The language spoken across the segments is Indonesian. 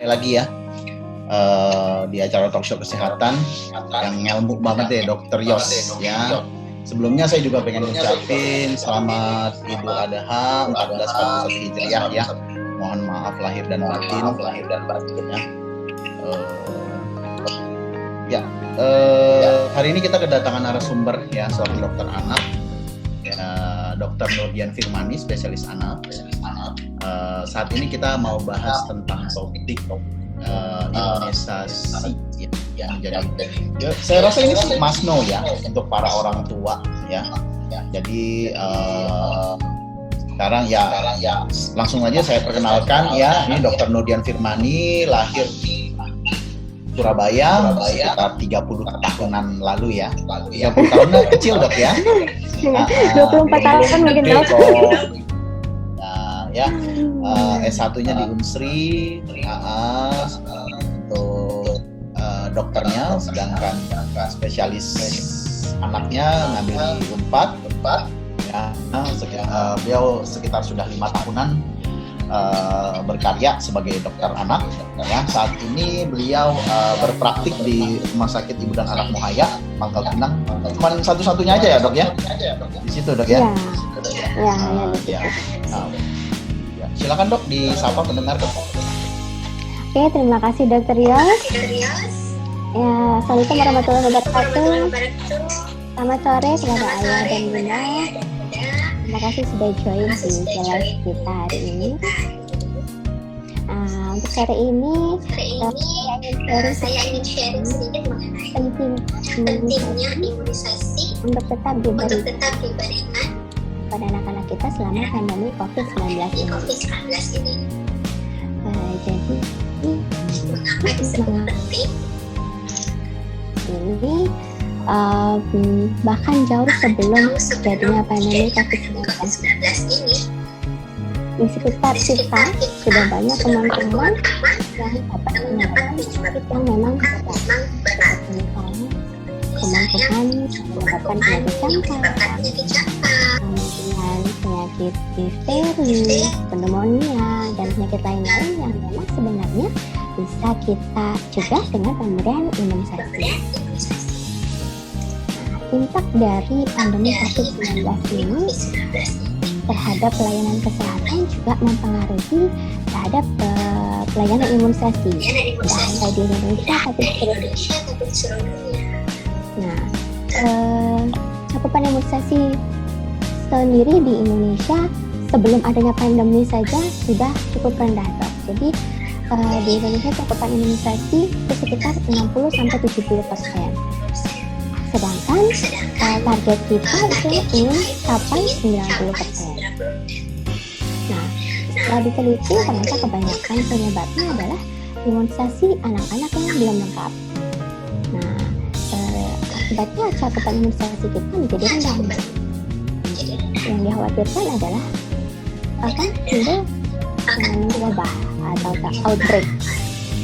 lagi ya di acara talk show kesehatan yang ngelmu banget deh Dokter Yos ya. Sebelumnya saya juga pengen ucapin selamat Idul Adha 1441 Hijriah ya. Mohon maaf lahir dan batin ya. Hari ini kita kedatangan narasumber ya, seorang dokter anak ya, Dr. Nurdian Firmani, spesialis anak. Saat ini kita mau bahas tentang topik imunisasi yang jadi saya rasa ini sih must know ya untuk para orang tua ya. Jadi sekarang ya langsung aja saya perkenalkan ya, ini Dr. Nurdian Firmani, lahir di Surabaya sekitar 30 tahunan lalu ya. 30 tahunnya kecil Dok ya. 24 tahun mungkin Dok. Ya, S1-nya di Unsri, untuk dokternya, sedangkan spesialis anaknya ngambil di Unpad. Ya, beliau sekitar sudah 5 tahunan berkarya sebagai dokter anak. Ya, saat ini beliau berpraktik di Rumah Sakit Ibu dan Anak Muhaya, Pangkal Pinang. Cuman satu-satunya aja ya Dok ya? Di situ Dok ya? Ya. Silakan Dok, disapa pendengar Dok. Oke, terima kasih Dokter Yos. Ya, assalamualaikum warahmatullahi wabarakatuh. Selamat sore kepada ayah dan bunda. Terima kasih sudah join di kelas kita hari ini. Untuk sore ini, saya ingin sharing sedikit mengenai pentingnya imunisasi untuk tetap diberikan pada anak-anak kita selama pandemi COVID-19 ini. Jadi, mengapa itu sangat penting? Ini bahkan jauh sebelum jadinya pandemi COVID-19 ini, di sekitar kita sudah banyak teman-teman yang dapat penyakit yang memang berat. Misalnya teman-teman mendapatkan penyakit campak, kemudian penyakit difteri, pneumonia, dan penyakit lain-lain yang memang sebenarnya bisa kita cegah dengan pemberian imunisasi. Impact dari pandemi COVID-19 ini terhadap pelayanan kesehatan juga mempengaruhi terhadap pelayanan imunisasi, tidak hanya di Indonesia tapi di seluruh dunia. Nah, cakupan imunisasi sendiri di Indonesia sebelum adanya pandemi saja sudah cukup rendah, Dok. Jadi di Indonesia cakupan imunisasi itu sekitar 60-70%. Sedangkan target kita itu ingin capai 90%. Nah, setelah diteliti ternyata kebanyakan penyebabnya adalah imunisasi anak-anak yang belum lengkap. Nah, akibatnya cakupan imunisasi kita menjadi rendah. Yang dikhawatirkan adalah akan timbul wabah atau outbreak.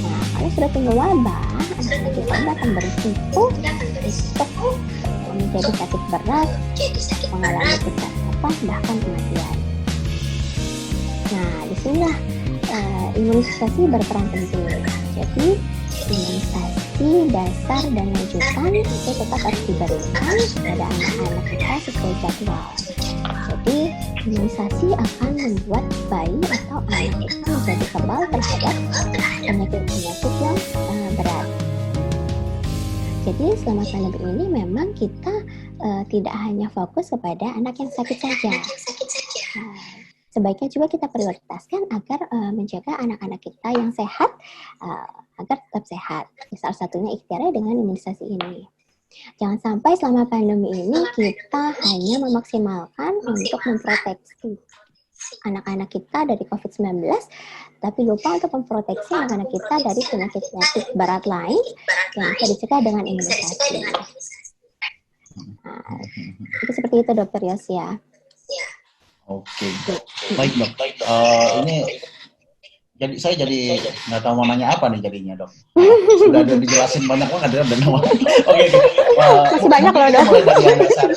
Nah, kalau sudah timbul wabah, anak-anak kita akan berisiko untuk menjadi sakit berat, mengalami sesak napas, bahkan kematian. Nah, disinilah imunisasi berperan penting. Jadi, imunisasi dasar dan lanjutan itu tetap harus diberikan kepada anak-anak kita sesuai jadwal. Jadi, imunisasi akan membuat bayi atau anak kita menjadi kebal terhadap penyakit-penyakit yang berat. Jadi, selama pandemi ini memang kita tidak hanya fokus kepada anak yang sakit saja. Sebaiknya juga kita prioritaskan agar menjaga anak-anak kita yang sehat agar tetap sehat. Salah satunya ikhtiarnya dengan imunisasi ini. Jangan sampai selama pandemi ini kita hanya memaksimalkan untuk memproteksi anak-anak kita dari COVID-19, tapi lupa untuk memproteksi anak-anak kita dari penyakit-penyakit berat lain yang bisa dicegah dengan imunisasi. Nah, itu seperti itu Dokter Yos ya. Oke, baik Dok. Ini Jadi saya jadi nggak tahu mau nanya apa nih jadinya dok. Sudah ada dijelasin banyak banget ya dan oke. Masih banyak Mungkin loh kita dok. mulai dari yang dasar.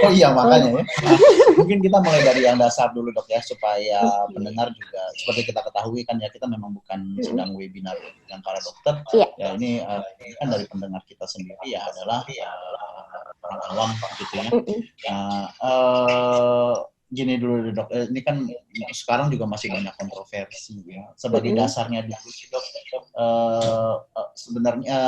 Oh iya makanya ya. Nah, mungkin kita mulai dari yang dasar dulu dok ya supaya pendengar juga seperti kita ketahui kan ya kita memang bukan sedang webinar dengan para dokter. Iya. Ya ini kan dari pendengar kita sendiri ya adalah orang awam gitu ya. Gini dulu dok, ini kan sekarang juga masih banyak kontroversi ya. Sebagai dasarnya dulu sih dok, sebenarnya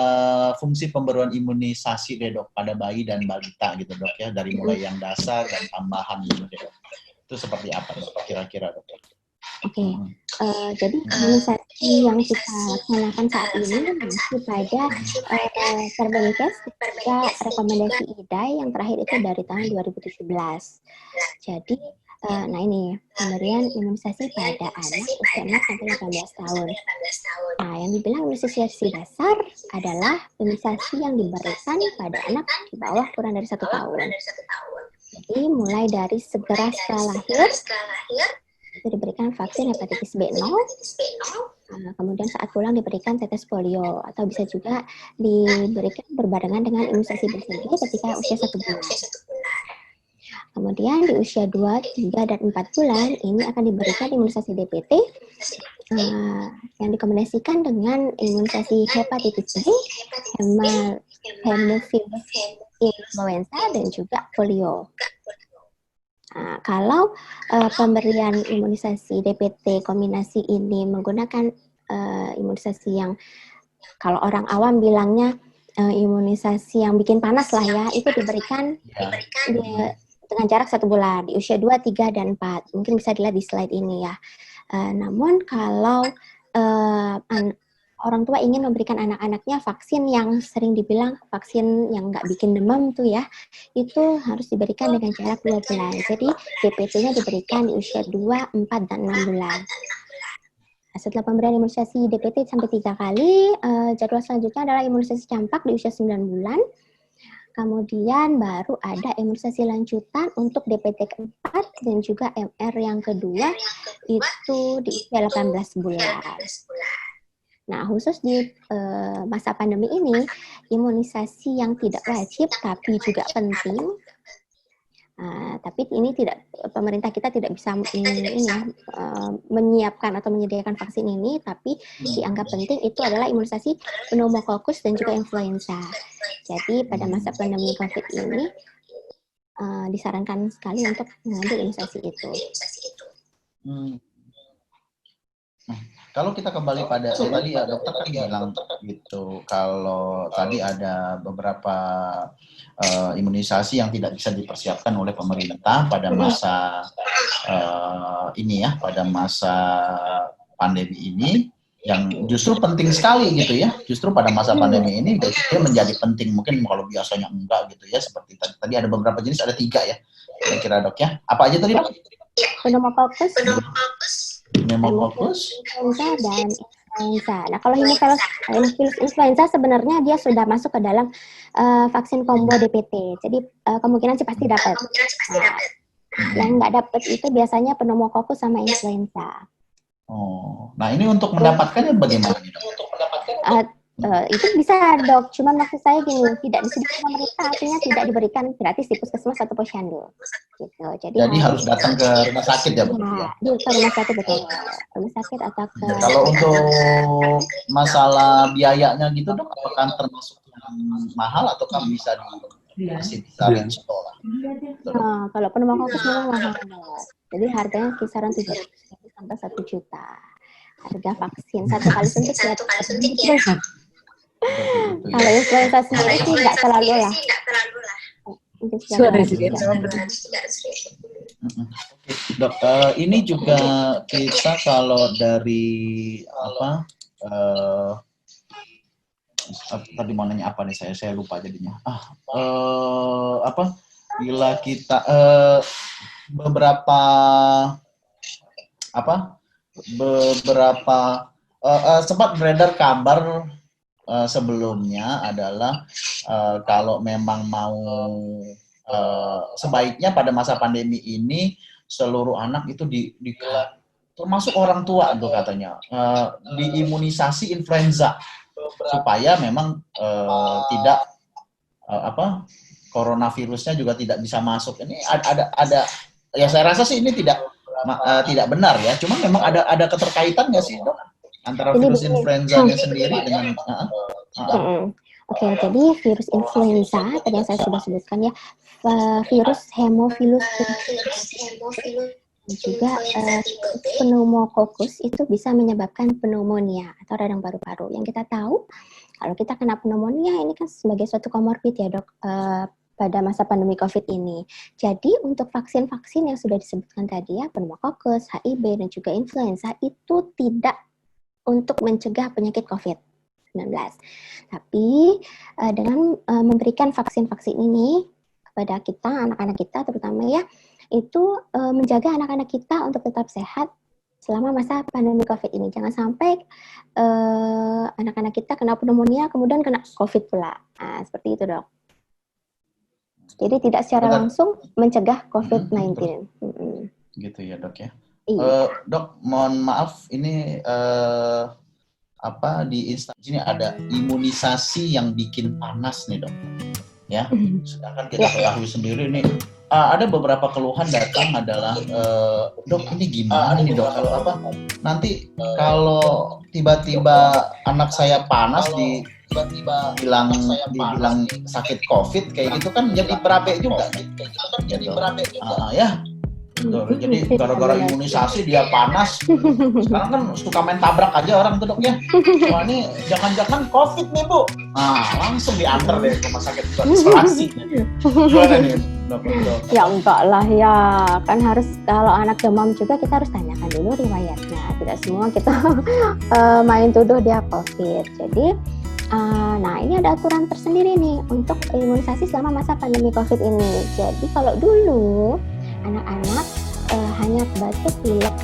fungsi pemberian imunisasi deh dok pada bayi dan balita gitu dok ya, dari mulai yang dasar dan tambahan gitu deh dok. Itu seperti apa dok kira-kira dok? Oke, jadi imunisasi yang kita laksanakan saat ini masih pada Permenkes juga rekomendasi IDAI yang terakhir itu dari tahun 2017. Jadi, nah ini pemberian imunisasi pada anak usia 6 sampai 18 tahun. Nah, yang dibilang imunisasi dasar adalah imunisasi yang diberikan pada anak di bawah kurang dari 1 tahun. Jadi, mulai dari segera setelah lahir, itu diberikan vaksin hepatitis B0, kemudian saat pulang diberikan tetes polio, atau bisa juga diberikan berbarengan dengan imunisasi BCG ketika usia 1 bulan. Kemudian di usia 2, 3, dan 4 bulan ini akan diberikan imunisasi DPT yang dikombinasikan dengan imunisasi hepatitis B, hemofilus influenza, dan juga polio. Nah, kalau pemberian imunisasi DPT kombinasi ini menggunakan imunisasi yang kalau orang awam bilangnya imunisasi yang bikin panas lah ya, itu diberikan dengan jarak 1 bulan di usia 2, 3, dan 4. Mungkin bisa dilihat di slide ini ya. Namun kalau orang tua ingin memberikan anak-anaknya vaksin yang sering dibilang vaksin yang nggak bikin demam tuh ya, itu harus diberikan dengan jarak 2 bulan. Jadi DPT-nya diberikan di usia 2, 4, dan 6 bulan. Setelah pemberian imunisasi DPT sampai 3 kali, jadwal selanjutnya adalah imunisasi campak di usia 9 bulan. Kemudian baru ada imunisasi lanjutan untuk DPT keempat dan juga MR yang kedua itu di usia 18 bulan. Nah, khusus di masa pandemi ini, imunisasi yang tidak wajib tapi juga penting. Tapi ini tidak, pemerintah kita tidak bisa menyiapkan atau menyediakan vaksin ini, tapi dianggap penting itu adalah imunisasi pneumokokus dan juga influenza. Jadi pada masa pandemi COVID ini disarankan sekali untuk mengambil imunisasi itu. Kalau kita kembali pada tadi ya dokter kan bilang gitu, kalau tadi ada beberapa imunisasi yang tidak bisa dipersiapkan oleh pemerintah pada masa ini ya, pada masa pandemi ini, yang justru penting sekali gitu ya, justru pada masa pandemi ini dia menjadi penting, mungkin kalau biasanya enggak gitu ya, seperti tadi ada beberapa jenis, ada 3 ya, kira-kira dok ya, apa aja tadi dok? Pneumokokus, influenza, dan influenza. Nah, kalau hemofilus influenza sebenarnya dia sudah masuk ke dalam vaksin combo DPT. Jadi kemungkinan sih pasti dapat. Yang nggak dapat itu biasanya pneumokokus sama influenza. Oh, nah ini untuk mendapatkannya bagaimana nih dok? Itu bisa dok, cuman maksud saya gini, tidak disediakan pemerintah, artinya tidak diberikan gratis di puskesmas atau posyandu. Gitu. Jadi harus datang ke rumah sakit ya betul ya? Di rumah sakit betul, rumah sakit atau ke. Kalau untuk masalah biayanya gitu dok, apakah termasuk yang mahal atau kan bisa masih bisa sekolah? Kalau pneumokokus memang mahal, jadi harganya kisaran 700.000 sampai 1 juta. Harga vaksin satu kali suntik ya. Kalau influenza sendiri sih nggak terlalu lah. Dok, ini juga kita kalau dari tadi mau nanya apa nih saya lupa jadinya. Bila kita beberapa sempat beredar kabar sebelumnya adalah kalau memang mau sebaiknya pada masa pandemi ini seluruh anak itu termasuk orang tua tuh katanya diimunisasi influenza supaya memang tidak coronavirusnya juga tidak bisa masuk. Ini ada ya saya rasa sih ini tidak benar ya. Cuma memang ada keterkaitan nggak sih dok antara virus influenzanya sendiri dengan Oke, jadi virus influenza tadi yang saya sudah sebutkan ya, virus Haemophilus juga pneumococcus itu bisa menyebabkan pneumonia atau radang paru-paru. Yang kita tahu kalau kita kena pneumonia ini kan sebagai suatu komorbid ya dok pada masa pandemi COVID ini. Jadi untuk vaksin-vaksin yang sudah disebutkan tadi ya, pneumococcus, HIV dan juga influenza itu tidak untuk mencegah penyakit COVID-19. Tapi dengan memberikan vaksin-vaksin ini kepada kita, anak-anak kita terutama ya, itu menjaga anak-anak kita untuk tetap sehat selama masa pandemi COVID ini. Jangan sampai anak-anak kita kena pneumonia kemudian kena COVID pula. Nah, seperti itu dok. Jadi tidak secara langsung mencegah COVID-19. Gitu ya dok ya. Iya. Dok, mohon maaf ini di instansi ini ada imunisasi yang bikin panas nih dok. Ya, sedangkan kita ketahui sendiri nih ada beberapa keluhan datang adalah dok ini gimana nih dok kalau nanti kalau tiba-tiba anak saya panas dibilang sakit COVID kayak gitu kan jadi berabe juga ya. Jadi gara-gara imunisasi dia panas. Sekarang kan suka main tabrak aja orang tuh dok ya. Wah ini jangan-jangan COVID nih bu. Nah langsung diantar deh ke rumah sakit isolasi. Gimana nih dok? Ya enggak lah ya. Kan harus kalau anak demam juga kita harus tanyakan dulu riwayatnya. Tidak semua kita main tuduh dia COVID. Jadi nah ini ada aturan tersendiri nih untuk imunisasi selama masa pandemi COVID ini. Jadi kalau dulu anak-anak hanya batuk pilek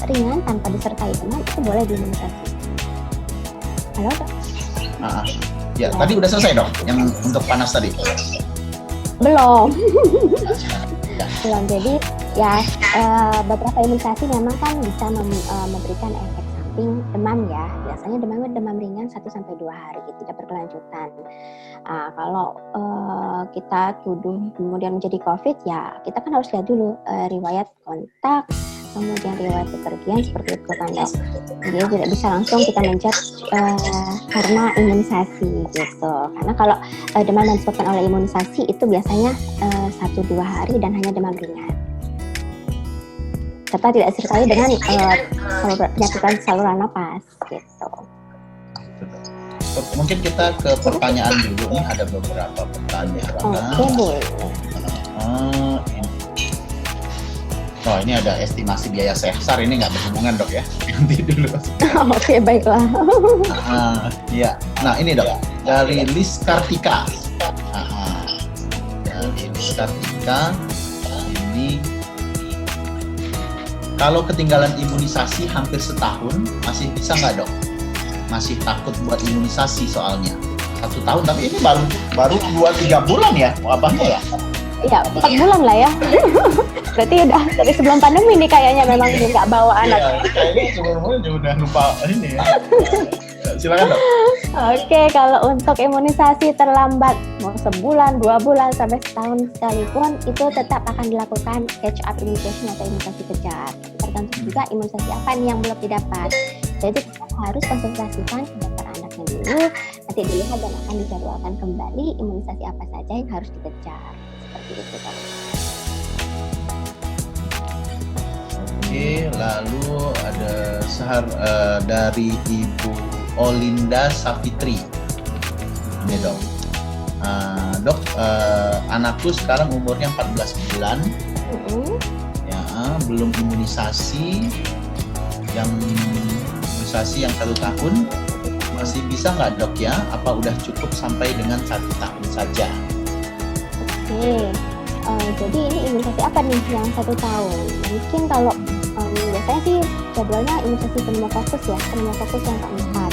ringan tanpa disertai demam itu boleh diimunisasi. Halo dok? Ya tadi udah selesai dok yang untuk panas tadi? Belum. Belum. Jadi ya beberapa imunisasi memang kan bisa memberikan efek samping demam ya. Biasanya demam ringan 1-2 hari tidak berkelanjutan. Kalau kita tuduh kemudian menjadi COVID ya kita kan harus lihat dulu riwayat kontak, kemudian riwayat bepergian seperti itu kan dok. Jadi tidak bisa langsung kita menjudge karena imunisasi gitu. Karena kalau demam yang disebabkan oleh imunisasi itu biasanya 1-2 hari dan hanya demam ringan. Serta tidak disertai dengan penyakit saluran napas gitu. Mungkin kita ke pertanyaan dulu nih, ada beberapa pertanyaan. Oke, boleh. Ini ada estimasi biaya sehsar, ini nggak berhubungan dok ya. Nanti dulu. Oke, baiklah. Iya. Nah ini dok dari Lis Kartika. Dari Lis Kartika ini kalau ketinggalan imunisasi hampir setahun masih bisa nggak dok? Masih takut buat imunisasi soalnya 1 tahun, tapi ini baru 2-3 bulan ya wabahnya ya? Iya 4 bulan lah ya. Berarti udah dari sebelum pandemi nih kayaknya memang nggak bawa anak. Iya, kayaknya sebelumnya udah lupa ini ya. Silakan dok. Oke, kalau untuk imunisasi terlambat mau sebulan, 2 bulan sampai setahun sekalipun itu tetap akan dilakukan catch up immunization atau imunisasi kejar. Tergantung juga imunisasi apa nih yang belum didapat. Jadi kita harus konsultasikan ke dokter anaknya dulu, nanti dilihat dan akan dijadwalkan kembali imunisasi apa saja yang harus dikejar. Seperti itu kan. Oke, lalu ada dari Ibu Olinda Safitri. Ini dok. Dok, anakku sekarang umurnya 14 bulan. Ya, belum imunisasi. Yang 1 tahun masih bisa nggak dok ya? Apa udah cukup sampai dengan 1 tahun saja? Oke, jadi ini imunisasi apa nih yang 1 tahun? Mungkin kalau biasanya sih jadwalnya imunisasi pneumococcus ya, pneumococcus yang keempat.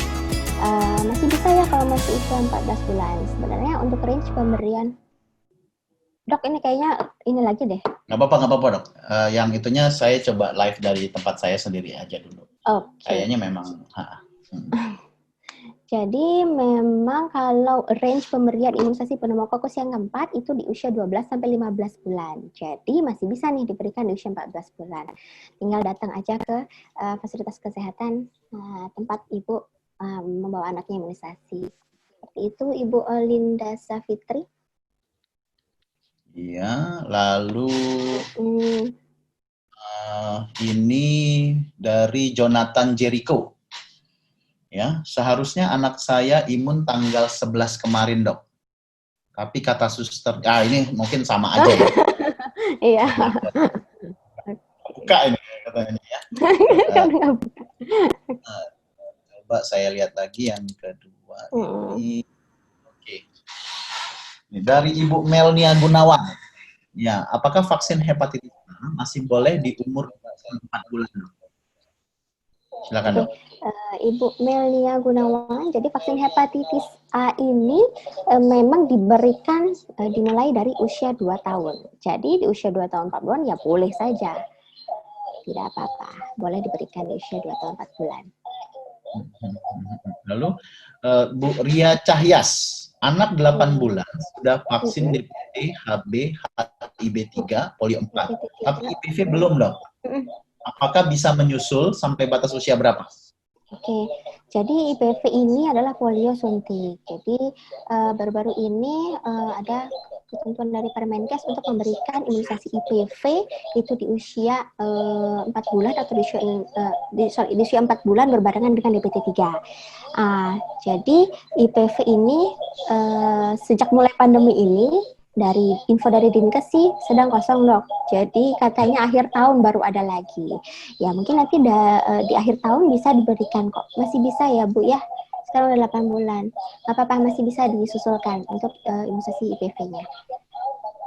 Masih bisa ya kalau masih usia 14 bulan. Sebenarnya untuk range pemberian Dok, ini kayaknya ini lagi deh. Nggak apa-apa dok. Yang itunya saya coba live dari tempat saya sendiri aja dulu. Oke. Kayaknya memang. Jadi memang kalau range pemberian imunisasi pneumokokus yang keempat itu di usia 12 sampai 15 bulan. Jadi masih bisa nih diberikan di usia 14 bulan. Tinggal datang aja ke fasilitas kesehatan tempat ibu membawa anaknya imunisasi. Seperti itu Ibu Linda Safitri. Iya, lalu ini dari Jonathan Jericho. Ya, seharusnya anak saya imun tanggal 11 kemarin, Dok. Tapi kata suster, ini mungkin sama aja ya. Iya. Buka ini katanya ya. Coba saya lihat lagi yang kedua ini. Oke. Ini dari Ibu Melnia Gunawan. Ya, apakah vaksin hepatitis A masih boleh di umur 4 bulan, Dok? Silakan, Dok. Ibu Melnia Gunawan, jadi vaksin hepatitis A ini memang diberikan dimulai dari usia 2 tahun. Jadi di usia 2 tahun 4 bulan ya boleh saja. Tidak apa-apa, boleh diberikan di usia 2 tahun 4 bulan. Lalu Bu Ria Cahyas, anak 8 bulan sudah vaksin DPT, HB, HIB3, polio 4, tapi IPV belum, Dok. Apakah bisa menyusul sampai batas usia berapa? Oke, jadi IPV ini adalah polio suntik. Jadi baru-baru ini ada ketentuan dari Permenkes untuk memberikan imunisasi IPV itu di usia 4 bulan atau di usia 4 bulan berbarengan dengan DPT 3. Jadi IPV ini sejak mulai pandemi ini, dari info dari Dinkes sih sedang kosong, Dok. Jadi katanya akhir tahun baru ada lagi. Ya mungkin nanti di akhir tahun bisa diberikan kok. Masih bisa ya Bu ya. Sekarang udah 8 bulan. Apa-apa masih bisa disusulkan untuk imunisasi IPV-nya.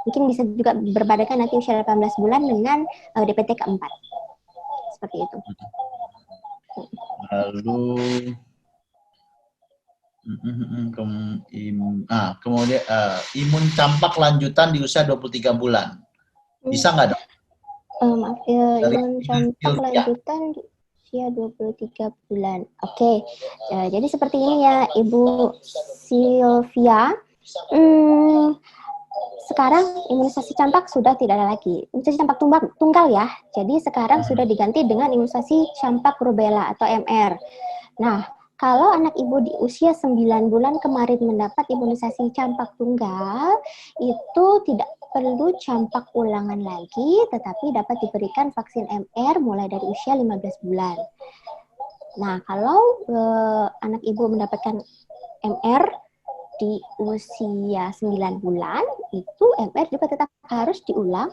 Mungkin bisa juga berbarengan nanti usia 18 bulan dengan DPT keempat. Seperti itu. Lalu kemudian imun campak lanjutan di usia 23 bulan. Bisa nggak, Dok? Maaf, imun campak lanjutan di usia 23 bulan. Oke. Jadi seperti ini ya Ibu Sylvia. Sekarang imunisasi campak sudah tidak ada lagi. Imunisasi campak tunggal ya. Jadi sekarang sudah diganti dengan imunisasi campak rubella atau MR. Nah, kalau anak ibu di usia 9 bulan kemarin mendapat imunisasi campak tunggal, itu tidak perlu campak ulangan lagi, tetapi dapat diberikan vaksin MR mulai dari usia 15 bulan. Nah, kalau anak ibu mendapatkan MR di usia 9 bulan, itu MR juga tetap harus diulang,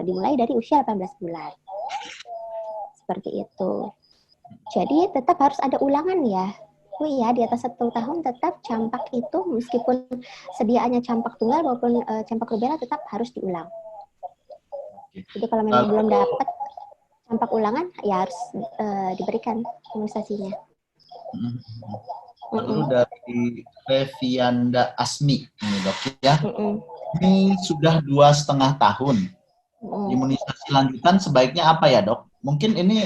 dimulai dari usia 18 bulan. Seperti itu. Jadi tetap harus ada ulangan ya. Oh iya, di atas 1 tahun tetap campak itu meskipun sediaannya campak tunggal maupun campak rubella tetap harus diulang. Jadi kalau memang belum dapat campak ulangan, ya harus diberikan imunisasinya. Lalu dari Revianda Asmi, ini Dok ya. Ini sudah 2,5 tahun. Imunisasi lanjutan sebaiknya apa ya, Dok? Mungkin ini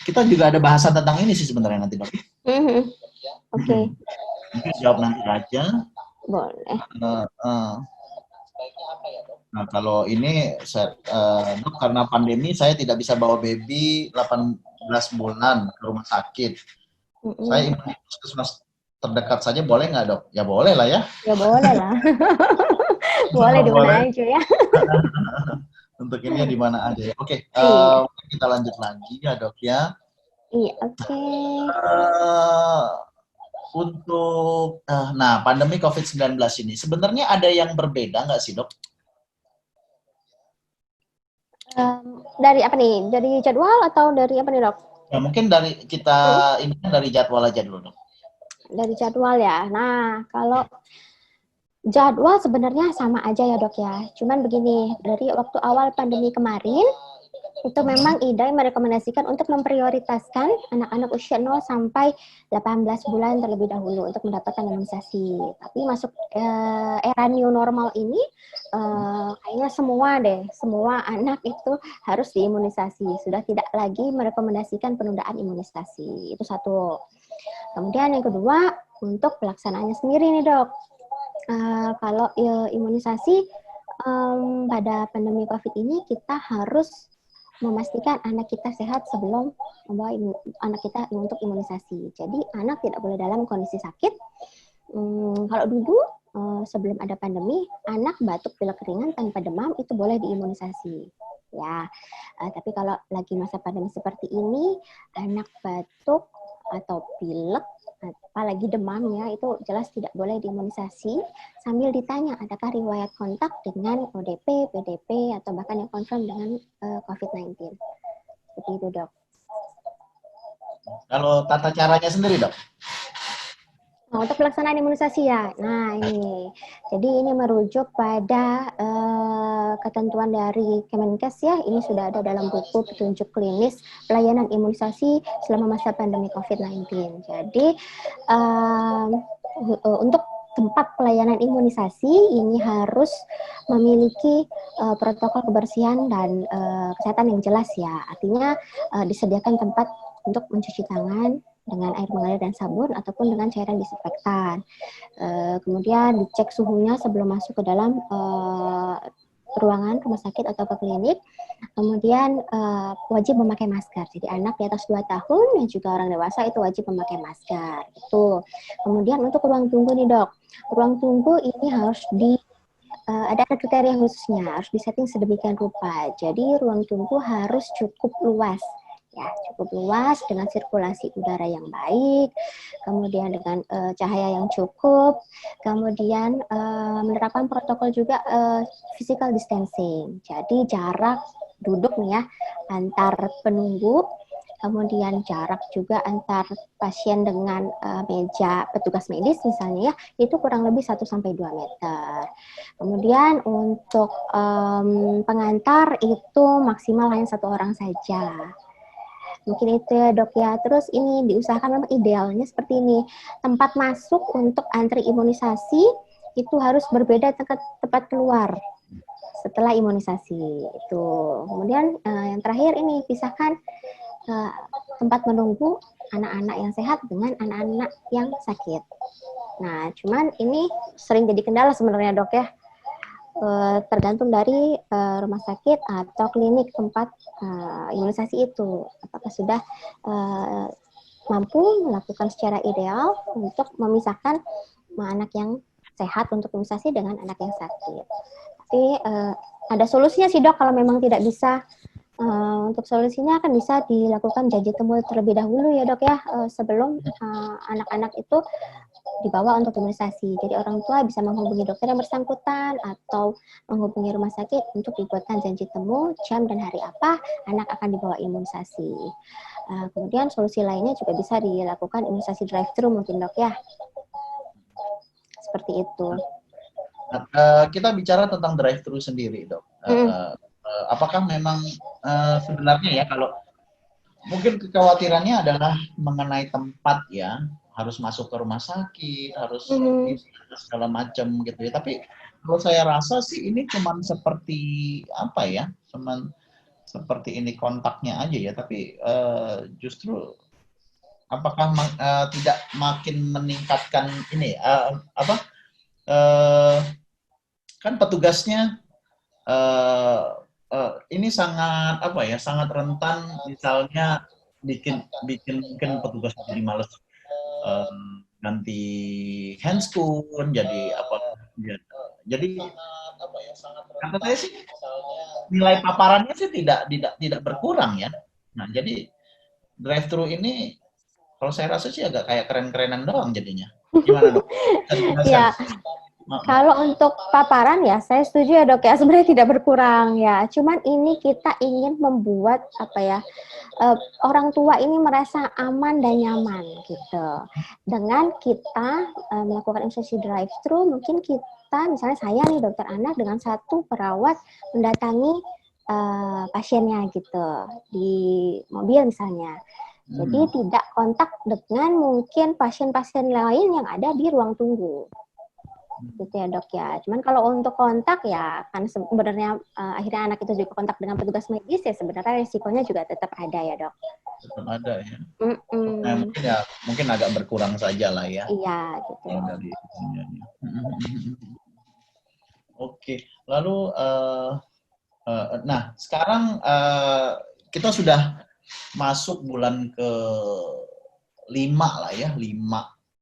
kita juga ada bahasan tentang ini sih sebenarnya nanti, Dok. Oke. Mungkin jawab nanti aja. Boleh. Nah, kalau ini Dok, karena pandemi saya tidak bisa bawa baby 18 bulan ke rumah sakit. Saya ingin puskesmas terdekat saja, boleh nggak, Dok? Ya boleh lah ya. Ya boleh lah. Boleh di mana aja ya. Untuk ini di mana aja. Oke, kita lanjut lagi ya, Dok ya. Iya, oke. Untuk pandemi COVID-19 ini sebenarnya ada yang berbeda nggak sih, Dok? Dari apa nih? Dari jadwal atau dari apa nih, Dok? Ya, mungkin dari kita ini dari jadwal aja dulu, Dok. Dari jadwal ya. Nah, kalau jadwal sebenarnya sama aja ya, Dok ya. Cuman begini, dari waktu awal pandemi kemarin, itu memang IDAI merekomendasikan untuk memprioritaskan anak-anak usia 0 sampai 18 bulan terlebih dahulu untuk mendapatkan imunisasi. Tapi masuk era new normal ini, kayaknya semua anak itu harus diimunisasi. Sudah tidak lagi merekomendasikan penundaan imunisasi. Itu satu. Kemudian yang kedua, untuk pelaksanaannya sendiri nih dok. Kalau imunisasi pada pandemi COVID ini kita harus memastikan anak kita sehat sebelum membawa anak kita untuk imunisasi. Jadi anak tidak boleh dalam kondisi sakit. Kalau dulu sebelum ada pandemi, anak batuk pilek ringan tanpa demam itu boleh diimunisasi. Ya, tapi kalau lagi masa pandemi seperti ini, anak batuk atau pilek, apalagi demamnya itu jelas tidak boleh diimunisasi. Sambil ditanya adakah riwayat kontak dengan ODP, PDP, atau bahkan yang confirm dengan COVID-19. Seperti itu dok. Kalau tata caranya sendiri dok? Nah, untuk pelaksanaan imunisasi ya, nah ini, jadi ini merujuk pada ketentuan dari Kemenkes ya, ini sudah ada dalam buku petunjuk klinis pelayanan imunisasi selama masa pandemi COVID-19. Jadi untuk tempat pelayanan imunisasi ini harus memiliki protokol kebersihan dan kesehatan yang jelas ya, artinya disediakan tempat untuk mencuci tangan dengan air mengalir dan sabun ataupun dengan cairan disinfektan. Kemudian dicek suhunya sebelum masuk ke dalam ruangan rumah sakit atau ke klinik. Kemudian wajib memakai masker. Jadi anak di atas 2 tahun dan juga orang dewasa itu wajib memakai masker. Itu. Kemudian untuk ruang tunggu nih dok. Ruang tunggu ini harus ada kriteria khususnya, harus disetting sedemikian rupa. Jadi ruang tunggu harus cukup luas. Ya, cukup luas dengan sirkulasi udara yang baik, kemudian dengan cahaya yang cukup, kemudian menerapkan protokol juga physical distancing. Jadi jarak duduk nih ya antar penunggu, kemudian jarak juga antar pasien dengan meja petugas medis misalnya ya, itu kurang lebih 1-2 meter. Kemudian untuk pengantar itu maksimal hanya 1 orang saja. Mungkin itu ya dok ya. Terus ini diusahakan memang idealnya seperti ini. Tempat masuk untuk antri imunisasi itu harus berbeda tempat keluar setelah imunisasi. Itu. Kemudian yang terakhir ini pisahkan tempat menunggu anak-anak yang sehat dengan anak-anak yang sakit. Nah, cuman ini sering jadi kendala sebenarnya dok ya. Tergantung dari rumah sakit atau klinik tempat imunisasi itu, apakah sudah mampu melakukan secara ideal untuk memisahkan anak yang sehat untuk imunisasi dengan anak yang sakit. Tapi ada solusinya sih dok, kalau memang tidak bisa. Untuk solusinya akan bisa dilakukan janji temu terlebih dahulu ya dok ya, sebelum anak-anak itu dibawa untuk imunisasi. Jadi orang tua bisa menghubungi dokter yang bersangkutan atau menghubungi rumah sakit untuk dibuatkan janji temu, jam dan hari apa anak akan dibawa imunisasi. Kemudian solusi lainnya juga bisa dilakukan imunisasi drive-thru mungkin dok ya. Seperti itu. Kita bicara tentang drive-thru sendiri dok. Apakah memang sebenarnya ya, kalau mungkin kekhawatirannya adalah mengenai tempat ya, harus masuk ke rumah sakit, harus segala macam gitu ya. Tapi kalau saya rasa sih ini cuman seperti apa ya, cuman seperti ini kontaknya aja ya. Tapi justru apakah tidak makin meningkatkan ini kan petugasnya ini sangat sangat rentan, misalnya bikin petugas jadi males ganti handscoon, jadi jadi kata saya sih nilai paparannya sih tidak berkurang ya. Nah, jadi drive-thru ini kalau saya rasa sih agak kayak keren-kerenan doang jadinya. Gimana dok? Ya. Kalau untuk paparan ya, saya setuju ya dok ya, sebenarnya tidak berkurang ya. Cuman ini kita ingin membuat orang tua ini merasa aman dan nyaman gitu. Dengan kita melakukan imunisasi drive-thru, mungkin kita misalnya saya nih dokter anak dengan 1 perawat mendatangi pasiennya gitu di mobil misalnya. Jadi tidak kontak dengan mungkin pasien-pasien lain yang ada di ruang tunggu. Gitu ya dok ya. Cuman kalau untuk kontak ya kan sebenarnya akhirnya anak itu juga kontak dengan petugas medis ya sebenarnya resikonya juga tetap ada ya dok. Tetap ada ya. Nah, mungkin agak berkurang saja lah ya. Iya gitu. Yang dari Oke, lalu nah sekarang kita sudah masuk bulan ke-5 lah ya, 5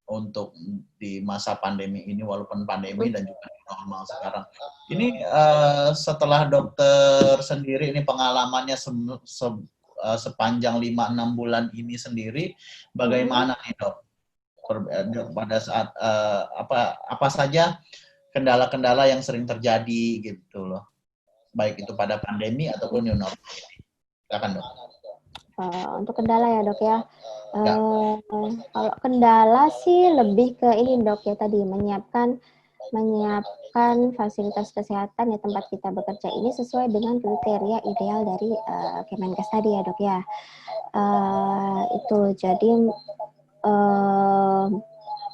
untuk di masa pandemi ini, walaupun pandemi dan juga normal sekarang. Ini setelah dokter sendiri ini pengalamannya sepanjang 5-6 bulan ini sendiri, bagaimana nih dok? Pada saat apa saja kendala-kendala yang sering terjadi gitu loh, baik itu pada pandemi ataupun new normal ini. Silakan dok. Untuk kendala ya dok ya. Kalau kendala sih lebih ke ini dok ya tadi menyiapkan fasilitas kesehatan ya tempat kita bekerja ini sesuai dengan kriteria ideal dari Kemenkes tadi ya dok ya. Itu jadi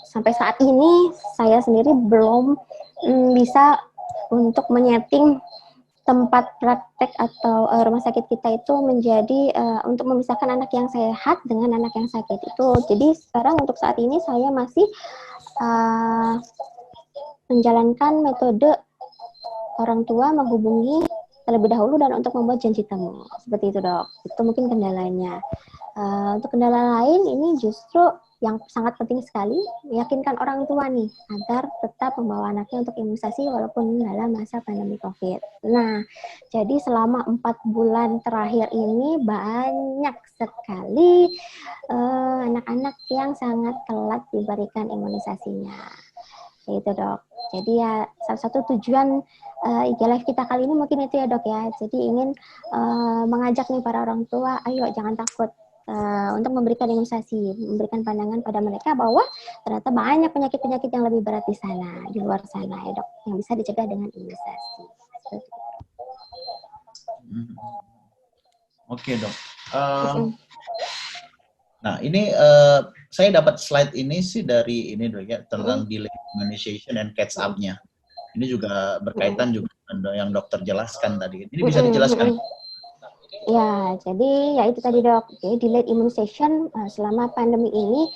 sampai saat ini saya sendiri belum bisa untuk menyeting tempat praktek atau rumah sakit kita itu menjadi untuk memisahkan anak yang sehat dengan anak yang sakit itu. Jadi sekarang untuk saat ini saya masih menjalankan metode orang tua menghubungi terlebih dahulu dan untuk membuat janji temu. Seperti itu dok. Itu mungkin kendalanya. Untuk kendala lain ini justru yang sangat penting sekali, meyakinkan orang tua nih agar tetap membawa anaknya untuk imunisasi walaupun dalam masa pandemi COVID. Nah, jadi selama 4 bulan terakhir ini banyak sekali anak-anak yang sangat telat diberikan imunisasinya. Itu dok. Jadi ya salah satu tujuan IG Live kita kali ini mungkin itu ya dok ya. Jadi ingin mengajak nih para orang tua, ayo jangan takut. Untuk memberikan imunisasi, memberikan pandangan pada mereka bahwa ternyata banyak penyakit-penyakit yang lebih berat di sana, di luar sana ya dok, yang bisa dicegah dengan imunisasi. Oke dok. Nah ini saya dapat slide ini sih dari ini dok ya tentang delay immunization and catch up-nya. Ini juga berkaitan juga dengan yang dokter jelaskan tadi. Ini bisa dijelaskan? Ya, jadi ya itu tadi dok. Jadi delayed immunization selama pandemi ini,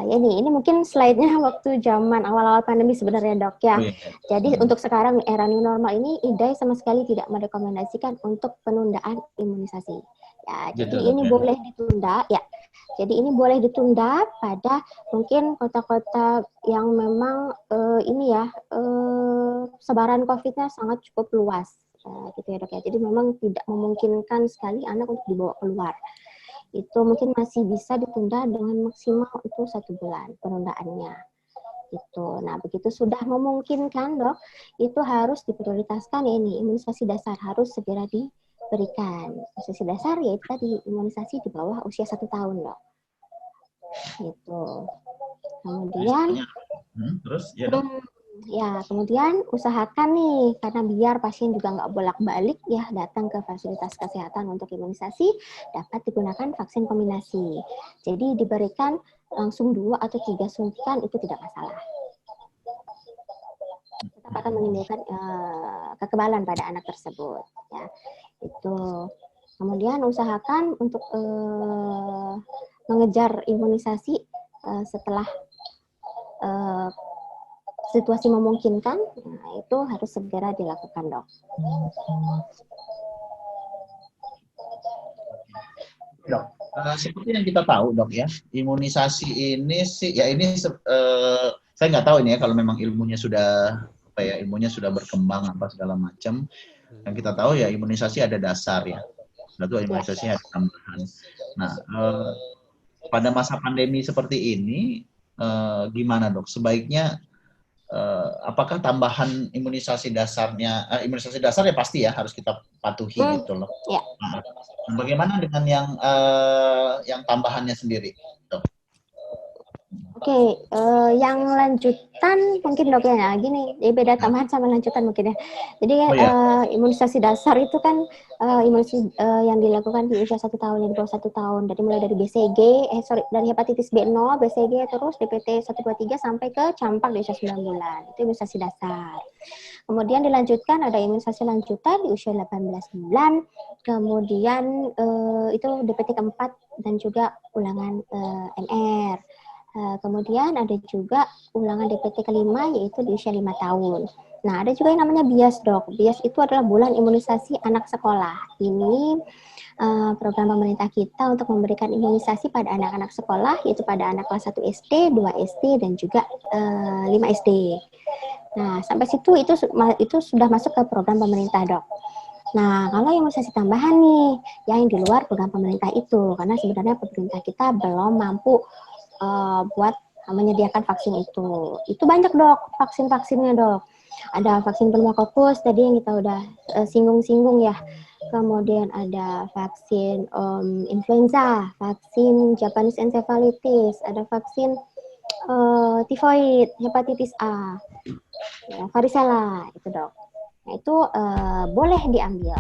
ya ini mungkin slide-nya waktu zaman awal-awal pandemi sebenarnya dok ya. Jadi untuk sekarang era new normal ini, IDAI sama sekali tidak merekomendasikan untuk penundaan imunisasi. Ya, jadi ini boleh ditunda ya. Jadi ini boleh ditunda pada mungkin kota-kota yang memang ini ya sebaran COVID-nya sangat cukup luas. Gitu ya dok ya. Jadi memang tidak memungkinkan sekali anak untuk dibawa keluar. Itu mungkin masih bisa ditunda dengan maksimal itu 1 bulan penundaannya. Gitu. Nah begitu sudah memungkinkan dok, itu harus diprioritaskan ya ini imunisasi dasar harus segera diberikan. Imunisasi dasar yaitu tadi imunisasi di bawah usia 1 tahun dok. Gitu. Kemudian terus ya dok. Ya, kemudian usahakan nih, karena biar pasien juga nggak bolak-balik ya datang ke fasilitas kesehatan untuk imunisasi, dapat digunakan vaksin kombinasi. Jadi diberikan langsung 2 atau 3 suntikan itu tidak masalah. Tetap akan menimbulkan kekebalan pada anak tersebut. Ya, itu. Kemudian usahakan untuk mengejar imunisasi setelah situasi memungkinkan, nah itu harus segera dilakukan dok. Dok, seperti yang kita tahu dok ya, imunisasi ini sih, ya ini saya nggak tahu ini ya kalau memang ilmunya sudah ilmunya sudah berkembang apa segala macam. Yang kita tahu ya imunisasi ada dasar ya, lalu imunisasi ada tambahan. Nah, pada masa pandemi seperti ini, gimana dok? Sebaiknya apakah tambahan imunisasi dasarnya, imunisasi dasar ya pasti ya harus kita patuhi gitu loh. Ya. Nah, bagaimana dengan yang tambahannya sendiri, dok? Oke, Oke, yang lanjutan mungkin dok ya, gini, beda tambahan sama lanjutan mungkin ya. Jadi Oh ya, imunisasi dasar itu kan imunisasi yang dilakukan di usia 1 tahun, yang di bawah 1 tahun. Dari mulai dari BCG, dari hepatitis B0, BCG, terus DPT 1, 2, 3 sampai ke campak di usia 9 bulan. Itu imunisasi dasar. Kemudian dilanjutkan ada imunisasi lanjutan di usia 18 bulan. Kemudian itu DPT keempat dan juga ulangan MR. Kemudian ada juga ulangan DPT kelima yaitu di usia 5 tahun. Nah, ada juga yang namanya BIAS, dok. BIAS itu adalah bulan imunisasi anak sekolah. Ini program pemerintah kita untuk memberikan imunisasi pada anak-anak sekolah, yaitu pada anak kelas 1 SD, 2 SD, dan juga 5 SD. Nah, sampai situ itu sudah masuk ke program pemerintah, dok. Nah, kalau imunisasi tambahan nih, yang di luar program pemerintah itu, karena sebenarnya pemerintah kita belum mampu buat menyediakan vaksin itu. Itu banyak, dok, vaksin-vaksinnya, dok. Ada vaksin pneumokokus tadi yang kita udah singgung-singgung ya. Kemudian ada vaksin influenza, vaksin Japanese encephalitis, ada vaksin tifoid, hepatitis A, ya, varicella, itu, dok. Nah, itu boleh diambil.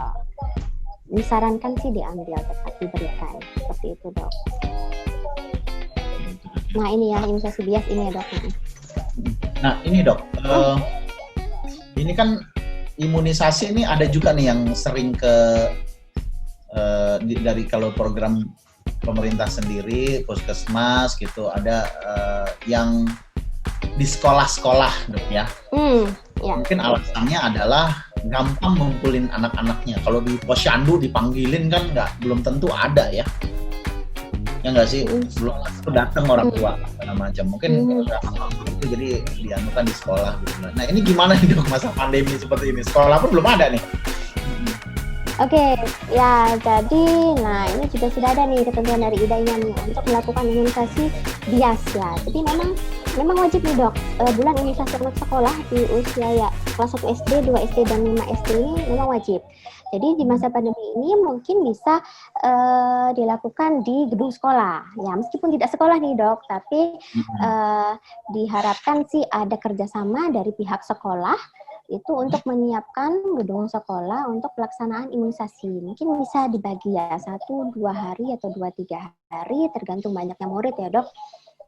Disarankan sih diambil, tetap diberikan. Seperti itu, dok. Nah, ini ya, imunisasi bias ini ya, dok. nah ini dok, ini kan imunisasi ini ada juga nih yang sering dari kalau program pemerintah sendiri, puskesmas gitu, ada yang di sekolah-sekolah, dok ya. Ya. Mungkin alasannya adalah gampang ngumpulin anak-anaknya. Kalau di posyandu dipanggilin kan belum tentu ada ya. Ya nggak sih, belum tentu datang orang tua segala macam. Mungkin itu jadi dianukan di sekolah gitu. Nah, ini gimana nih, dok, masa pandemi seperti ini? Sekolah pun belum ada nih. Oke, ya jadi, nah ini juga sudah ada nih ketentuan dari IDAI-nya nih untuk melakukan imunisasi bias ya. Jadi memang wajib nih, dok, bulan imunisasi anak sekolah di usia ya kelas 1 SD, 2 SD, dan 5 SD ini memang wajib. Jadi di masa pandemi ini mungkin bisa dilakukan di gedung sekolah. Ya, meskipun tidak sekolah nih, dok, tapi diharapkan sih ada kerjasama dari pihak sekolah itu untuk menyiapkan gedung sekolah untuk pelaksanaan imunisasi. Mungkin bisa dibagi ya 1-2 hari atau 2-3 hari tergantung banyaknya murid ya, dok.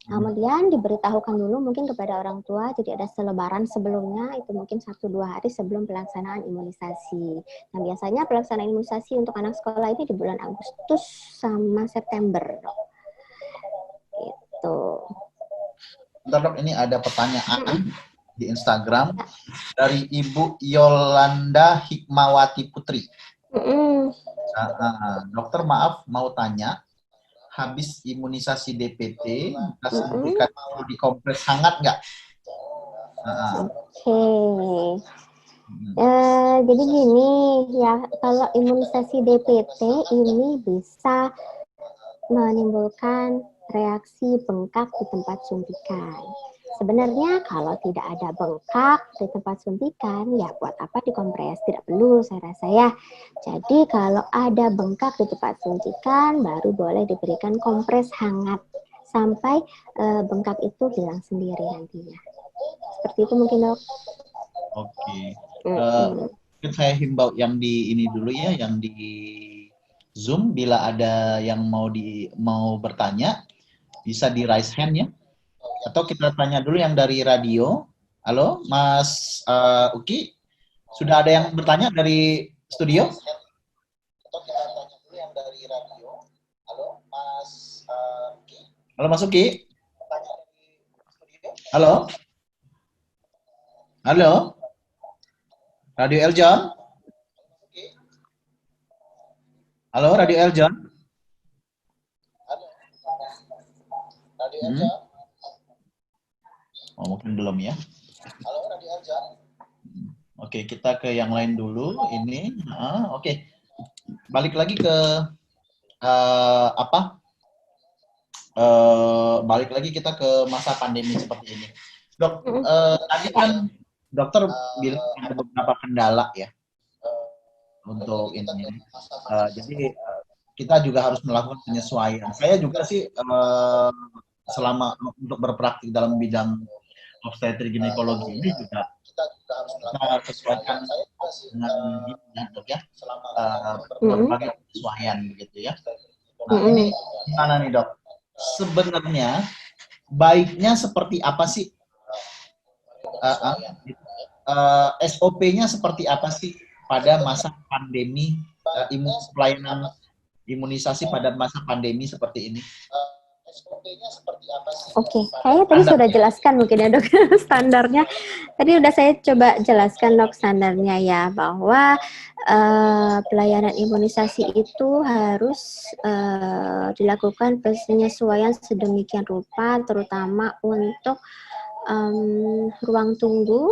Kemudian diberitahukan dulu mungkin kepada orang tua, jadi ada selebaran sebelumnya, itu mungkin 1-2 hari sebelum pelaksanaan imunisasi. Nah, biasanya pelaksanaan imunisasi untuk anak sekolah ini di bulan Agustus sama September. Gitu. Bentar, dok, ini ada pertanyaan di Instagram dari Ibu Yolanda Hikmawati Putri. Dokter, maaf mau tanya, habis imunisasi DPT, suntikan perlu dikompres hangat nggak? Oke. Jadi gini ya, kalau imunisasi DPT ini bisa menimbulkan reaksi bengkak di tempat suntikan. Sebenarnya kalau tidak ada bengkak di tempat suntikan, ya buat apa dikompres? Tidak perlu, saya rasa ya. Jadi kalau ada bengkak di tempat suntikan, baru boleh diberikan kompres hangat sampai bengkak itu hilang sendiri nantinya. Seperti itu mungkin, dok. Oke. Mungkin saya himbau yang di ini dulu ya, yang di Zoom, bila ada yang mau bertanya, bisa di raise hand ya. Atau kita tanya dulu yang dari radio. Halo, Mas Uki. Sudah ada yang bertanya dari studio? Atau kita tanya dulu yang dari radio. Halo, Mas Uki. Halo, Mas Uki. Halo. Halo. Radio Eljon. Halo, Radio Eljon. Radio Eljon. Oh, mungkin belum ya. Halo, Radio Eljon. Oke, kita ke yang lain dulu. Ini, oke. Balik lagi ke balik lagi kita ke masa pandemi seperti ini. Dok, tadi kan dokter bilang ada beberapa kendala ya untuk ini. Jadi kita juga harus melakukan penyesuaian. Saya juga sih selama untuk berpraktik dalam bidang obstetrik ginekologi ini juga kita sesuaikan dengan ini ya, Dok ya, berbagai penyesuaian begitu ya. Nah, ini gimana nih, Dok? Sebenarnya baiknya seperti apa sih? SOP-nya seperti apa sih pada masa pandemi, pelayanan imunisasi pada masa pandemi seperti ini? Oke, kayaknya tadi sudah jelaskan mungkin ya dok standarnya. Tadi udah saya coba jelaskan dok standarnya ya, bahwa pelayanan imunisasi itu harus dilakukan penyesuaian sedemikian rupa, terutama untuk ruang tunggu,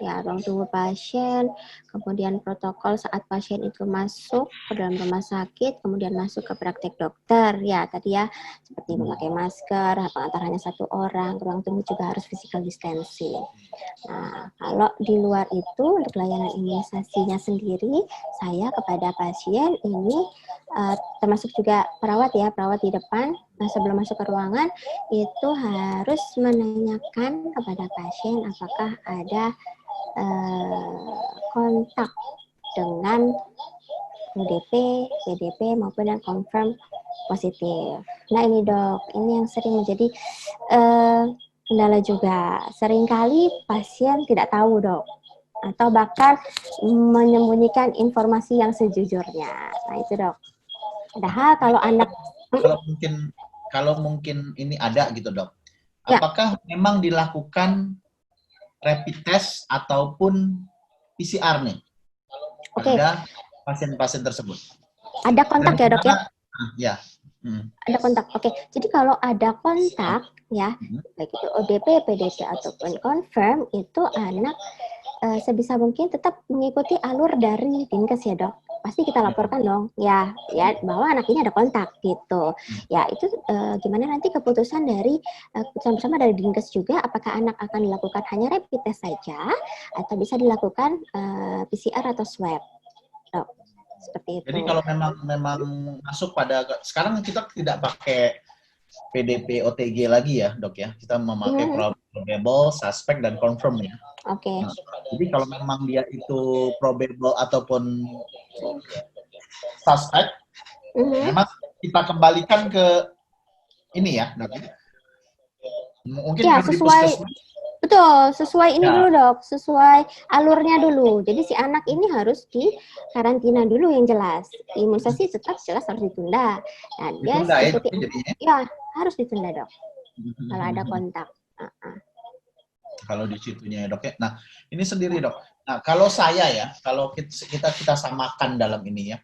ya ruang tunggu pasien, kemudian protokol saat pasien itu masuk ke dalam rumah sakit, kemudian masuk ke praktek dokter, ya tadi ya, seperti memakai masker, antar hanya satu orang, ruang tunggu juga harus physical distancing. Nah, kalau di luar itu, untuk layanan imunisasinya sendiri, saya kepada pasien ini, termasuk juga perawat ya, perawat di depan, sebelum masuk ke ruangan, itu harus menanyakan kepada pasien apakah ada kontak dengan ODP, PDP maupun yang confirm positif. Nah ini dok, ini yang sering menjadi kendala juga. Seringkali pasien tidak tahu dok, atau bahkan menyembunyikan informasi yang sejujurnya. Nah itu dok. Padahal kalau anak kalau mungkin ini ada gitu dok, apakah memang dilakukan rapid test ataupun PCR nih pada pasien-pasien tersebut? Ada kontak ya dok ya? Ya. Ada kontak. Oke. Jadi kalau ada kontak ya, baik itu ODP, PDP ataupun confirm, itu anak sebisa mungkin tetap mengikuti alur dari Dinkes ya dok. Pasti kita laporkan dong, ya bahwa anak ini ada kontak gitu. Ya itu gimana nanti keputusan bersama dari Dinkes juga, apakah anak akan dilakukan hanya rapid test saja atau bisa dilakukan PCR atau swab, dok. Seperti itu. Jadi kalau memang masuk pada sekarang kita tidak pakai PDP OTG lagi ya dok ya, kita memakai probable, suspect dan confirm ya. Oke. Nah, jadi kalau memang dia itu probable ataupun suspect, memang kita kembalikan ke ini ya dok. Mungkin ya sesuai. Betul, sesuai ini dulu dok, sesuai alurnya dulu. Jadi si anak ini harus di karantina dulu yang jelas. Imunisasi tetap jelas harus ditunda. Nah, dia ya harus ditunda dok. Kalau ada kontak. Kalau di situnya ya dok ya. Nah ini sendiri dok. Nah kalau saya ya, kalau kita samakan dalam ini ya.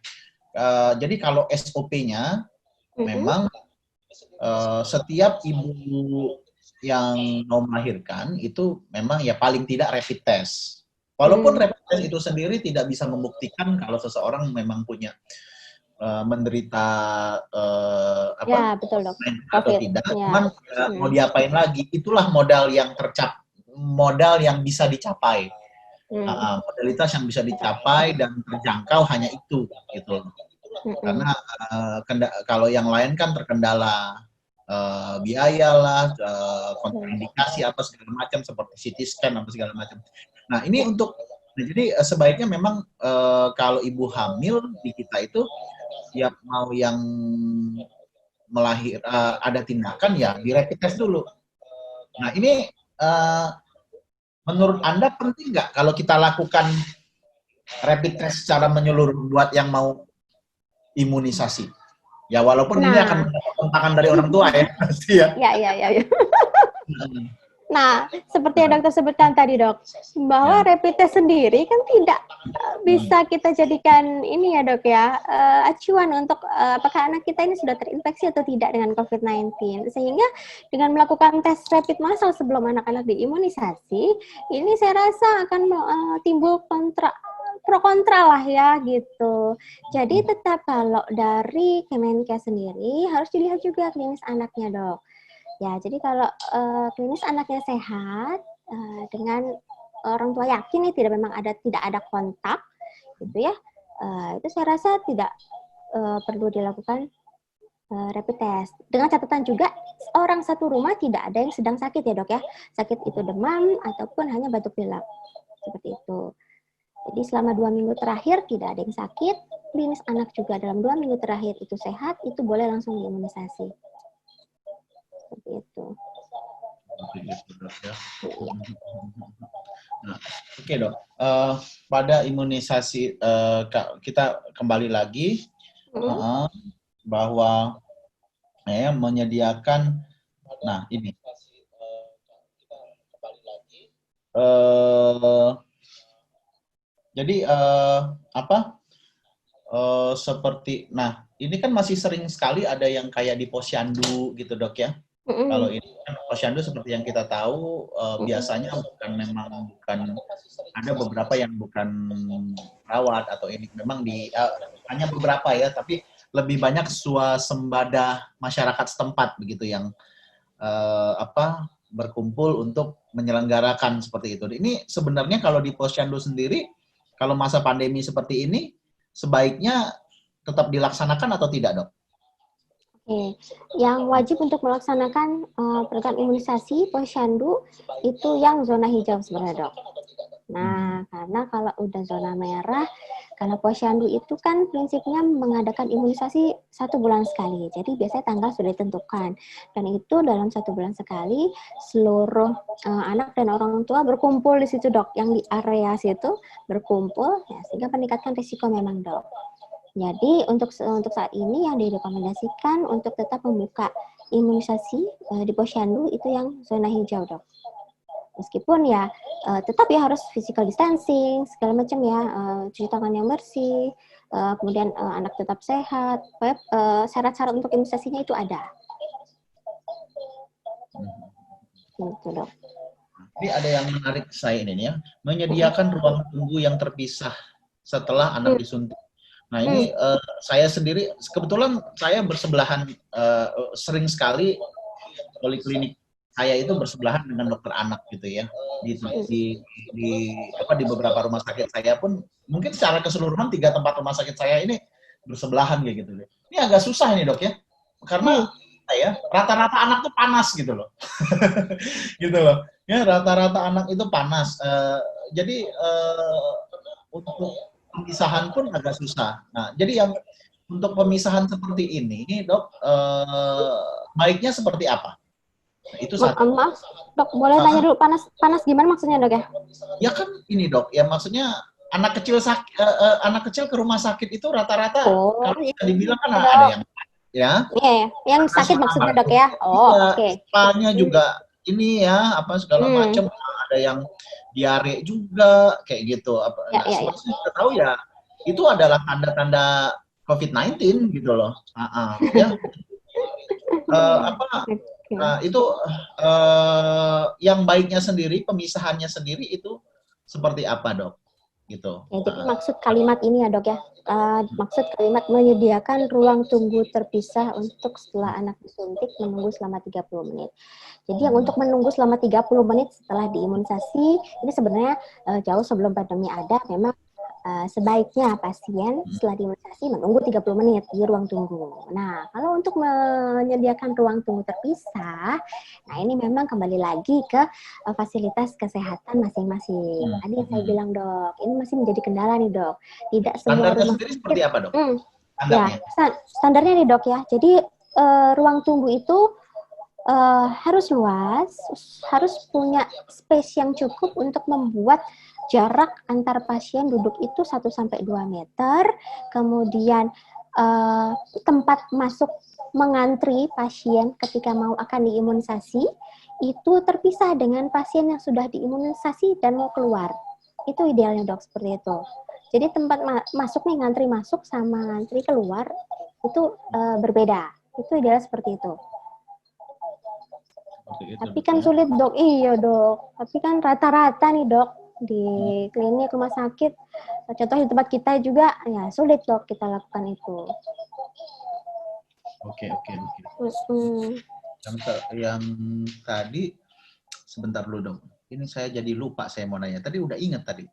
Jadi kalau SOP-nya memang setiap ibu yang mau melahirkan itu memang ya paling tidak rapid test. Walaupun rapid test itu sendiri tidak bisa membuktikan kalau seseorang memang punya menderita betul, dok. atau tidak. Cuman mau diapain lagi? Itulah modal yang bisa dicapai. Modalitas yang bisa dicapai dan terjangkau hanya itu gitu. Karena kalau yang lain kan terkendala biaya lah, kontraindikasi apa segala macam seperti CT scan apa segala macam. Nah ini jadi sebaiknya memang kalau ibu hamil di kita itu ya mau yang ada tindakan ya di rapid test dulu. Nah ini menurut Anda penting nggak kalau kita lakukan rapid test secara menyeluruh buat yang mau imunisasi? Ya walaupun ini akan mendapat tentangan dari orang tua ya pasti ya. Ya. Nah, seperti yang dokter sebutkan tadi dok, bahwa rapid test sendiri kan tidak bisa kita jadikan ini ya dok ya, acuan untuk apakah anak kita ini sudah terinfeksi atau tidak dengan COVID-19. Sehingga dengan melakukan tes rapid massal sebelum anak-anak diimunisasi, ini saya rasa akan timbul pro kontra lah ya gitu. Jadi tetap kalau dari Kemenkes sendiri harus dilihat juga klinis anaknya dok. Ya, jadi kalau klinis anaknya sehat dengan orang tua yakin nih tidak ada kontak gitu ya, itu saya rasa tidak perlu dilakukan rapid test. Dengan catatan juga orang satu rumah tidak ada yang sedang sakit ya dok ya. Sakit itu demam ataupun hanya batuk pilek. Seperti itu. Jadi selama 2 minggu terakhir tidak ada yang sakit. Klinis anak juga dalam 2 minggu terakhir itu sehat, itu boleh langsung diimunisasi. Seperti itu. Iya. Nah, oke dok. Pada imunisasi kita kembali lagi bahwa menyediakan. Nah ini. Jadi seperti, nah ini kan masih sering sekali ada yang kayak di posyandu gitu dok ya. Kalau ini kan posyandu seperti yang kita tahu biasanya bukan ada beberapa yang bukan perawat atau ini memang hanya beberapa ya, tapi lebih banyak swasembada masyarakat setempat begitu yang berkumpul untuk menyelenggarakan seperti itu. Ini sebenarnya kalau di posyandu sendiri, kalau masa pandemi seperti ini, sebaiknya tetap dilaksanakan atau tidak, dok? Oke, yang wajib untuk melaksanakan program imunisasi posyandu itu yang zona hijau sebenarnya, dok. Nah, karena kalau udah zona merah, karena posyandu itu kan prinsipnya mengadakan imunisasi 1 bulan sekali. Jadi biasanya tanggal sudah ditentukan. Dan itu dalam 1 bulan sekali, seluruh anak dan orang tua berkumpul di situ, dok. Yang di area situ berkumpul, ya, sehingga meningkatkan risiko memang, dok. Jadi untuk saat ini yang direkomendasikan untuk tetap membuka imunisasi di posyandu itu yang zona hijau, dok. Meskipun ya tetap ya harus physical distancing segala macam ya, cuci tangan yang bersih, kemudian anak tetap sehat, syarat-syarat untuk imunisasinya itu ada. Gitu, dok. Ini ada yang menarik saya ini ya, menyediakan ruang tunggu yang terpisah setelah anak disuntik. Nah ini saya sendiri, kebetulan saya bersebelahan, sering sekali poliklinik saya itu bersebelahan dengan dokter anak gitu ya. Di beberapa rumah sakit saya pun, mungkin secara keseluruhan 3 tempat rumah sakit saya ini bersebelahan kayak gitu. Ini agak susah ini dok ya, karena rata-rata anak tuh panas gitu loh. Gitu loh. Ya rata-rata anak itu panas. Jadi untuk pemisahan pun agak susah. Nah, jadi yang untuk pemisahan seperti ini, dok, baiknya seperti apa? Nah, itu satu. Maaf, dok, boleh tanya dulu, panas gimana maksudnya, dok ya? Ya kan ini dok, ya maksudnya anak kecil ke rumah sakit itu rata-rata kalau bisa dibilang kan ada yang yang sakit maksudnya, dok ya. Oke. Kepalanya juga ini ya segala macam, ada yang diare juga kayak gitu. Seperti kita tahu ya, itu adalah tanda-tanda COVID-19 gitu loh. Itu yang baiknya sendiri, pemisahannya sendiri itu seperti apa, dok? Gitu. Ya, jadi maksud kalimat ini ya, dok ya. Maksud kalimat menyediakan ruang tunggu terpisah untuk setelah anak disuntik menunggu selama 30 menit. Jadi yang untuk menunggu selama 30 menit setelah diimunisasi, ini sebenarnya jauh sebelum pandemi ada, memang sebaiknya pasien setelah diimunisasi menunggu 30 menit di ruang tunggu. Nah, kalau untuk menyediakan ruang tunggu terpisah, nah ini memang kembali lagi ke fasilitas kesehatan masing-masing. Tadi yang saya bilang, dok, ini masih menjadi kendala nih, dok. Tidak semua rumah sakit seperti apa, dok? Standarnya nih, dok ya. Jadi ruang tunggu itu harus luas, harus punya space yang cukup untuk membuat jarak antar pasien duduk itu 1-2 meter, kemudian tempat masuk mengantri pasien ketika mau akan diimunisasi itu terpisah dengan pasien yang sudah diimunisasi dan mau keluar. Itu idealnya, dok, seperti itu. Jadi tempat masuk nih, ngantri masuk sama ngantri keluar itu berbeda. Itu idealnya seperti itu. Tapi kan sulit, dok. Iya, dok. Tapi kan rata-rata nih, dok, di klinik rumah sakit, contoh di tempat kita juga, ya sulit, dok, kita lakukan itu. Oke. Yang tadi, sebentar dulu, dok. Ini saya jadi lupa, saya mau nanya. Tadi udah ingat tadi.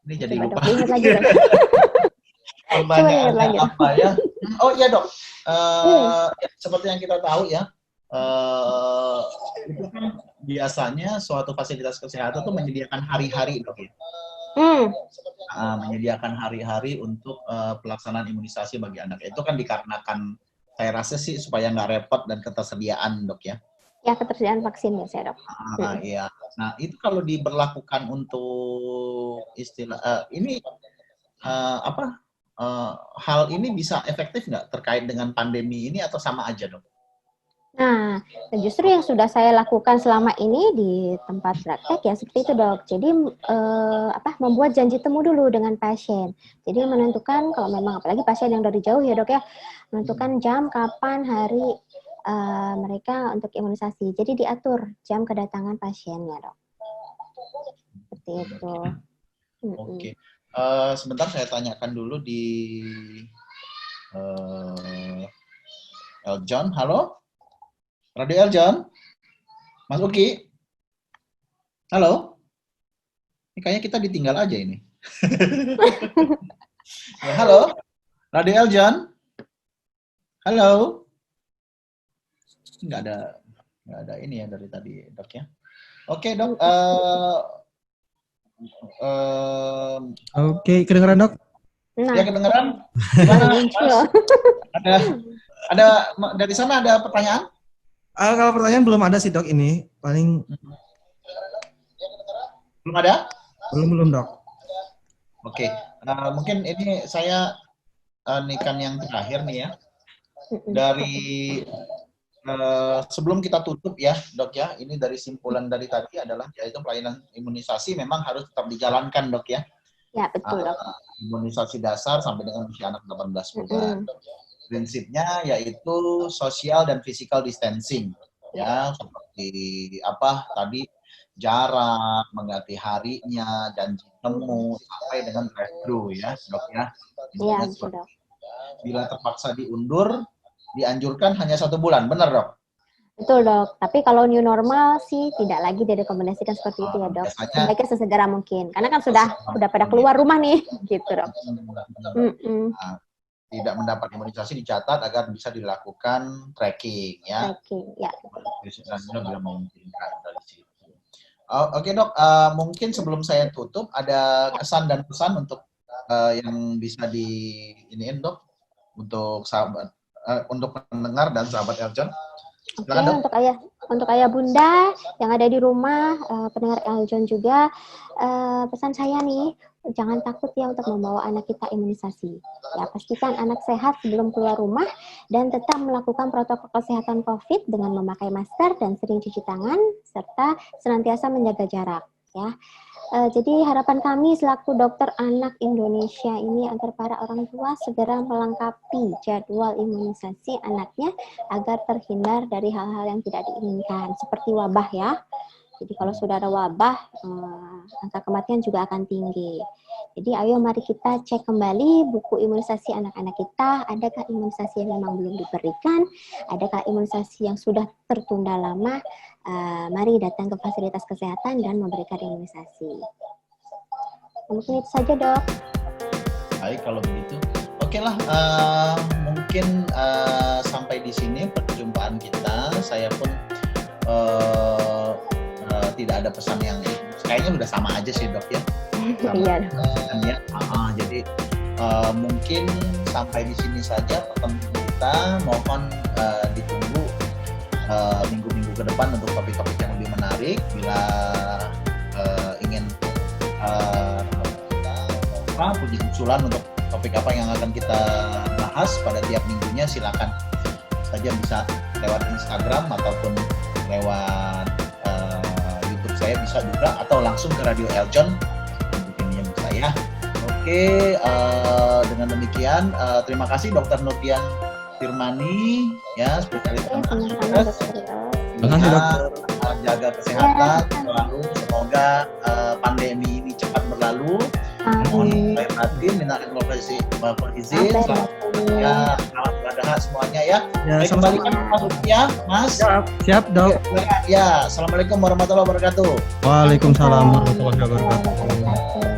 Ini jadi lupa. Dok, ingat lagi, dok. Pertanyaannya apa ya? Oh iya dok, ya, seperti yang kita tahu ya, itu kan biasanya suatu fasilitas kesehatan tuh menyediakan hari-hari dok ya. Menyediakan hari-hari untuk pelaksanaan imunisasi bagi anak. Itu kan dikarenakan saya rasa sih supaya nggak repot dan ketersediaan dok ya. Ya, ketersediaan vaksin ya saya dok. Iya. Nah itu kalau diberlakukan untuk istilah ini hal ini bisa efektif nggak terkait dengan pandemi ini atau sama aja dok? Nah, justru yang sudah saya lakukan selama ini di tempat praktek ya seperti itu dok. Jadi membuat janji temu dulu dengan pasien. Jadi menentukan kalau memang apalagi pasien yang dari jauh ya dok ya, menentukan jam, kapan, hari mereka untuk imunisasi. Jadi diatur jam kedatangan pasiennya dok. Seperti itu. Oke. Sebentar saya tanyakan dulu di Eljon. Halo? Radio Eljon? Mas Uki? Halo? Ini kayaknya kita ditinggal aja ini. Ya, halo? Radio Eljon? Halo? Nggak ada ini ya dari tadi dok ya. Oke dok. Oke, kedengeran dok? Nah, ya kedengeran. Ada dari sana ada pertanyaan? Kalau pertanyaan belum ada sih dok, ini paling belum ada? Belum dok. Oke, mungkin ini saya nikan yang terakhir nih ya. Dari sebelum kita tutup ya dok ya, ini dari simpulan dari tadi adalah yaitu pelayanan imunisasi memang harus tetap dijalankan dok ya. Ya betul dok. Imunisasi dasar sampai dengan usia anak 18 bulan. Prinsipnya yaitu social dan physical distancing ya, seperti apa tadi, jarak, mengganti harinya, janji temu sampai dengan drive-thru ya dok ya. Iya betul dok. Bila terpaksa diundur, dianjurkan hanya 1 bulan, benar dok? Betul dok, tapi kalau new normal sih tidak lagi direkomendasikan seperti itu ya dok. Sebaiknya sesegera mungkin, karena kan sudah pada keluar rumah nih, gitu dok. Tidak mendapat imunisasi dicatat agar bisa dilakukan tracking ya. Tracking, ya. Bila memungkinkan dari situ. Oke dok, mungkin sebelum saya tutup ada kesan dan pesan untuk yang bisa diiniin dok untuk sahabat, untuk pendengar dan sahabat Eljon. Oke, untuk ayah bunda yang ada di rumah, pendengar Eljon juga, pesan saya nih, jangan takut ya untuk membawa anak kita imunisasi. Ya, pastikan anak sehat sebelum keluar rumah dan tetap melakukan protokol kesehatan COVID dengan memakai masker dan sering cuci tangan serta senantiasa menjaga jarak. Ya. Jadi harapan kami selaku dokter anak Indonesia ini agar para orang tua segera melengkapi jadwal imunisasi anaknya agar terhindar dari hal-hal yang tidak diinginkan seperti wabah ya. Jadi kalau sudah ada wabah, angka kematian juga akan tinggi. Jadi ayo mari kita cek kembali buku imunisasi anak-anak kita, adakah imunisasi yang memang belum diberikan, adakah imunisasi yang sudah tertunda lama. Mari datang ke fasilitas kesehatan dan memberikan imunisasi. Mungkin itu saja dok. Baik kalau begitu. Oke lah, mungkin sampai di sini perjumpaan kita. Saya pun tidak ada pesan yang kayaknya udah sama aja sih dok ya. Iya. Ya. Jadi mungkin sampai di sini saja pertemuan kita. Mohon ditunggu minggu-minggu ke depan untuk topik-topik yang lebih menarik. Bila ingin punya usulan untuk topik apa yang akan kita bahas pada tiap minggunya, silakan saja bisa lewat Instagram ataupun lewat YouTube saya bisa juga, atau langsung ke Radio Eljon untuk ini bisa ya. Oke, dengan demikian terima kasih Dr. Nurdian Firmani ya, spesialis anak. Jaga kesehatan selalu, semoga pandemi ini cepat berlalu. Mohon baik hati, minta izin, selamat beradah semuanya ya. Baik, kembalikan Mas Uki ya, Mas. Siap dok. Ya, assalamualaikum warahmatullahi wabarakatuh. Waalaikumsalam warahmatullahi wabarakatuh.